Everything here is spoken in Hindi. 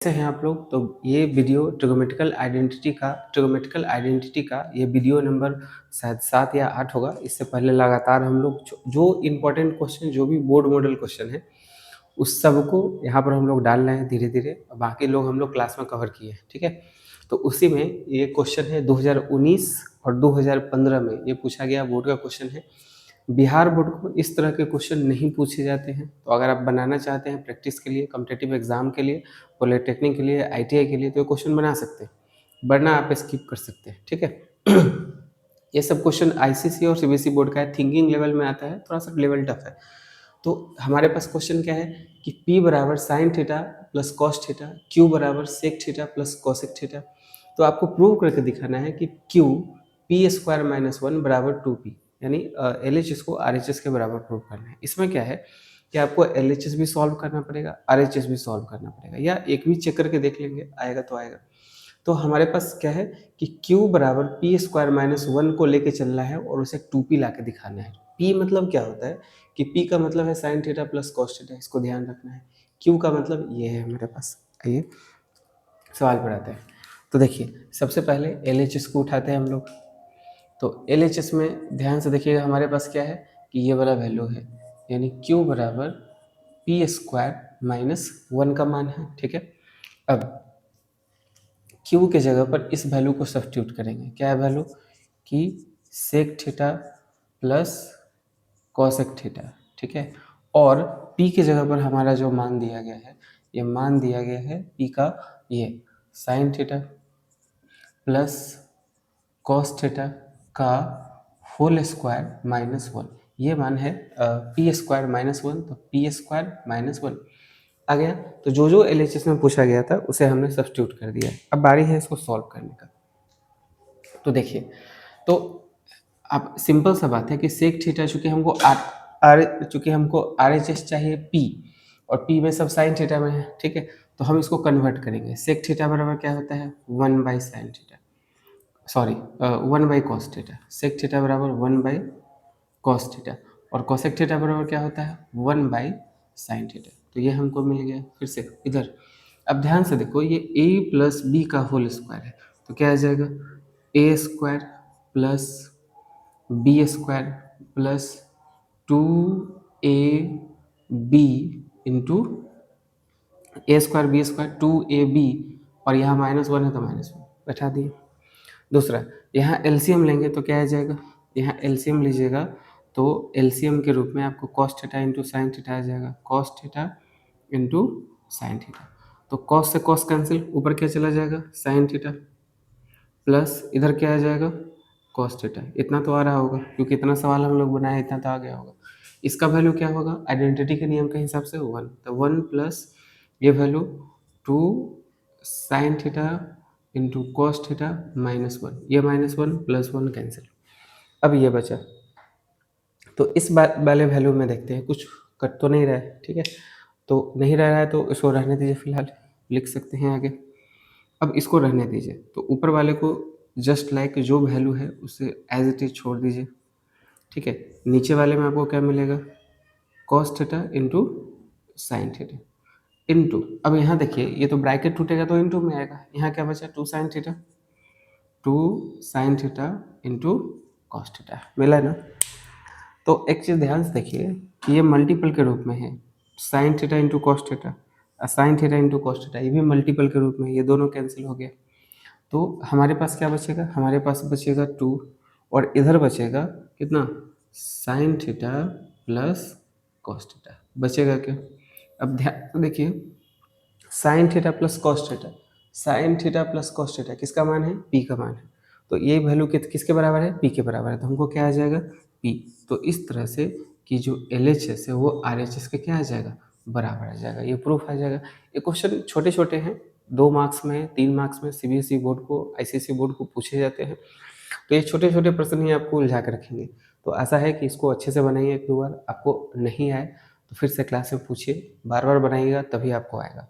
कैसे हैं आप लोग। तो ये वीडियो ट्रिगोमेट्रिकल आइडेंटिटी का ये वीडियो नंबर शायद 7 या 8 होगा। इससे पहले लगातार हम लोग जो इम्पोर्टेंट क्वेश्चन, जो भी बोर्ड मॉडल क्वेश्चन है, उस सब को यहाँ पर हम लोग डाल रहे हैं धीरे धीरे। बाकी लोग हम लोग क्लास में कवर किए हैं, ठीक है। तो उसी में ये क्वेश्चन है 2019 और 2015 में ये पूछा गया बोर्ड का क्वेश्चन है। बिहार बोर्ड को इस तरह के क्वेश्चन नहीं पूछे जाते हैं। तो अगर आप बनाना चाहते हैं प्रैक्टिस के लिए, कॉम्पिटिटिव एग्जाम के लिए, पॉलिटेक्निक के लिए, आईटीआई के लिए, तो ये क्वेश्चन बना सकते हैं, वरना आप स्किप कर सकते हैं, ठीक है। ये सब क्वेश्चन आईसीएसई और सीबीएसई बोर्ड का है, थिंकिंग लेवल में आता है, थोड़ा सा लेवल टफ है। तो हमारे पास क्वेश्चन क्या है कि P बराबर sine theta plus cos theta, Q बराबर sec theta plus cosec theta. तो आपको प्रूव करके दिखाना है कि Q P² - 1 बराबर 2P, यानी LHS को RHS के बराबर प्रूव करना है। इसमें क्या है कि आपको LHS भी सॉल्व करना पड़ेगा, RHS भी सॉल्व करना पड़ेगा, या एक भी चेक करके देख लेंगे, आएगा तो आएगा। तो हमारे पास क्या है कि Q बराबर P² - 1 को लेके चलना है और उसे 2P ला के दिखाना है। P मतलब क्या होता है कि P का मतलब है sign theta plus cos theta, इसको ध्यान रखना है। Q का मतलब ये है हमारे पास। आइए सवाल पर आते हैं। तो देखिए, सबसे पहले LHS को उठाते हैं हम लोग। तो LHS में ध्यान से देखिएगा, हमारे पास क्या है कि ये वाला वैल्यू है, यानी Q बराबर P² - 1 का मान है, ठीक है। अब Q के जगह पर इस वैल्यू को सब्स्टिट्यूट करेंगे। क्या है वैल्यू कि sec theta plus cosec theta, ठीक है। और P की जगह पर हमारा जो मान दिया गया है, ये मान दिया गया है P का ये sign theta plus cos theta का होल स्क्वायर माइनस 1। ये मान है P² - 1, तो P² - 1 आ गया। तो जो जो LHS में पूछा गया था उसे हमने सब्स्टिट्यूट कर दिया। अब बारी है इसको सॉल्व करने का। तो देखिए, तो अब सिंपल सा बात है कि सेक थीटा चूंकि हमको RHS चाहिए P, और P में सब साइन थीटा में है, ठीक है। तो हम इसको कन्वर्ट करेंगे। सेक थीटा बराबर क्या होता है 1/sin theta, sorry 1/cos theta. Sec theta बराबर 1/cos थीटा, और कोसेक थीटा बराबर क्या होता है 1/sin थीटा। तो ये हमको मिल गया। फिर से इधर अब ध्यान से देखो, ये a प्लस बी का होल स्क्वायर है, तो क्या आ जाएगा A² plus B² plus 2AB into A² B² 2AB, और यहाँ -1 है तो -1 बैठा दिए। दूसरा, यहाँ एलसीएम लेंगे तो क्या आ जाएगा, यहाँ एलसीएम लीजिएगा तो एलसीएम के रूप में आपको cos theta into sine theta आ जाएगा, cos theta into sine theta. तो कॉस से कॉस कैंसिल, ऊपर क्या चला जाएगा साइन थीटा, प्लस इधर क्या आ जाएगा कॉस थीटा। इतना तो आ रहा होगा क्योंकि इतना सवाल हम लोग बनाए, इतना तो आ गया होगा। इसका वैल्यू क्या होगा आइडेंटिटी के नियम के हिसाब से 1, तो 1 प्लस ये value 2 sine theta into cos theta -1, ये -1 प्लस 1 कैंसिल। अब ये बचा, तो इस वाले वैल्यू में देखते हैं कुछ कट तो नहीं रहा है, ठीक है। तो नहीं रह रहा है तो इसको रहने दीजिए, फिलहाल लिख सकते हैं आगे। अब इसको रहने दीजिए, तो ऊपर वाले को जस्ट लाइक जो वैल्यू है उसे एज इट इज छोड़ दीजिए, ठीक है। नीचे वाले में आपको क्या मिलेगा cos theta into sine theta into, अब यहाँ देखिए ये तो ब्रैकेट टूटेगा तो इंटू में आएगा। यहाँ क्या बचा 2 sine theta into cos theta, मिला ना। तो एक चीज़ ध्यान से देखिए कि ये मल्टीपल के रूप में है, sine theta into cos theta, sine theta into cos theta, ये भी मल्टीपल के रूप में, ये दोनों कैंसिल हो गया। तो हमारे पास क्या बचेगा, हमारे पास बचेगा 2, और इधर बचेगा कितना sign theta plus cos theta बचेगा क्या। अब ध्यान तो देखिए, sign theta plus cos theta, sign theta plus cos theta किसका मान है P का मान है। तो ये वैल्यू किसके बराबर है P के बराबर है, तो हमको क्या आ जाएगा P। तो इस तरह से कि जो LHS है वो RHS के क्या आ जाएगा बराबर आ जाएगा, ये प्रूफ आ जाएगा। ये क्वेश्चन छोटे छोटे हैं, 2 मार्क्स में 3 मार्क्स में सीबीएसई बोर्ड को आईसीएसई बोर्ड को पूछे जाते हैं। तो ये छोटे छोटे प्रश्न ही आपको उलझा कर रखेंगे। तो आशा है कि इसको अच्छे से बनाइए, एक दो बार आपको नहीं आए तो फिर से क्लास में पूछिए, बार बार बनाइएगा तभी आपको आएगा।